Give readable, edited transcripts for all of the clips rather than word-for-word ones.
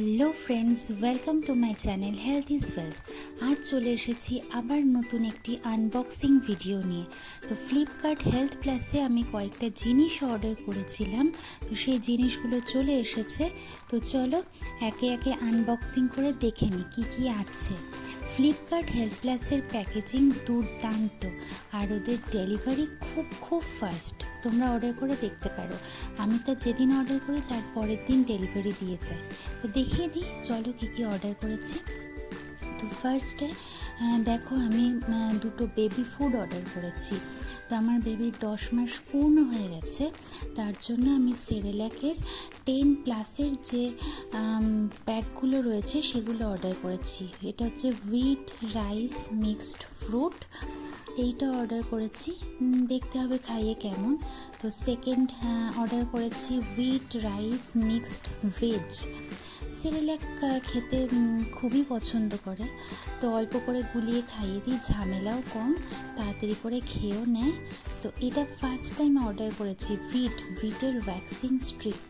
Hello friends, welcome to my channel health is wealth. আজ চলে এসেছি আবার নতুন একটি আনবক্সিং ভিডিও নিয়ে। তো ফ্লিপকার্ট হেলথ প্লাসে আমি কয়েকটা জিনিস অর্ডার করেছিলাম, তো সেই জিনিসগুলো চলে এসেছে। তো চলো একে একে আনবক্সিং করে দেখে নিই কী কী আছে। ফ্লিপকার্ট হেলথ প্লাসের প্যাকেজিং দুর্দান্ত, আর ওদের ডেলিভারি খুব ফাস্ট। তোমরা অর্ডার করে দেখতে পারো। আমি তো যেদিন অর্ডার করি তার পরের দিন ডেলিভারি দিয়ে যায়। তো দেখিয়ে দিই চলো কী কী অর্ডার করেছি। তো ফার্স্টে দেখো আমি দুটো বেবি ফুড অর্ডার করেছি। তো আমার বেবির 10 মাস পূর্ণ হয়ে গেছে, তার জন্য আমি সেরেল্যাকের 10+ যে প্যাকগুলো রয়েছে সেগুলো অর্ডার করেছি। এটা হচ্ছে হুইট রাইস মিক্সড ফ্রুট, এইটা অর্ডার করেছি। দেখতে হবে খাইয়ে কেমন। তো সেকেন্ড অর্ডার করেছি wheat rice mixed veg. Cerelac খেতে খুবই পছন্দ করে, তো অল্প করে গুলিয়ে খাইয়ে দিই, ঝামেলাও কম, তাড়াতাড়ি করে খেয়েও নেয়। তো এটা ফার্স্ট টাইম অর্ডার করেছি। ভিটের ভ্যাকসিন স্ট্রিপ,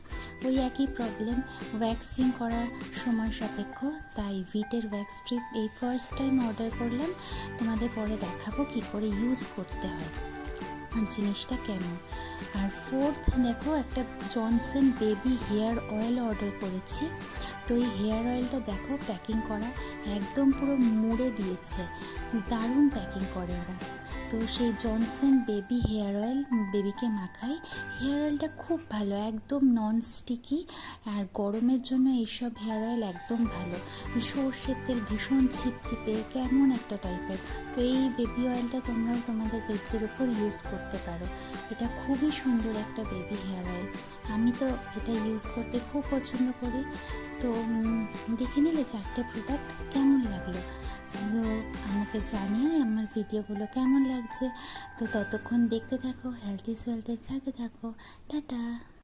ওই একই প্রবলেম, ভ্যাকসিন করার সময় সাপেক্ষ, তাই ভিটের ভ্যাক্স স্ট্রিপ এই ফার্স্ট টাইম অর্ডার করলাম। তোমাদের পরে দেখাবো কী করে ইউজ করতে হয় আর জিনিসটা কেমন। আর ফোর্থ দেখো একটা Johnson baby hair oil order করেছি। তো এই হেয়ার অয়েলটা দেখো প্যাকিং করা একদম পুরো মুড়ে দিয়েছে, দারুণ প্যাকিং করে ওরা। তো সেই জনসন বেবি হেয়ার অয়েল বেবিকে মাখাই। হেয়ার অয়েলটা খুব ভালো, একদম নন স্টিকি, আর গরমের জন্য এইসব হেয়ার অয়েল একদম ভালো। সর্ষের তেল ভীষণ ছিপছিপে কেমন একটা টাইপের। তো এই বেবি অয়েলটা তোমরাও তোমাদের বেবিদের উপর ইউজ করতে পারো। এটা খুবই সুন্দর একটা বেবি হেয়ার অয়েল, আমি তো এটা ইউজ করতে খুব পছন্দ করি। তো দেখে নিলে 4টে প্রোডাক্ট কেমন লাগলো, তো আমাকে জানিও আমার ভিডিওগুলো কেমন লাগছে। তো ততক্ষণ দেখতে থাকো, হেলথ ইজ ওয়েলথের সাথে থাকো। টাটা।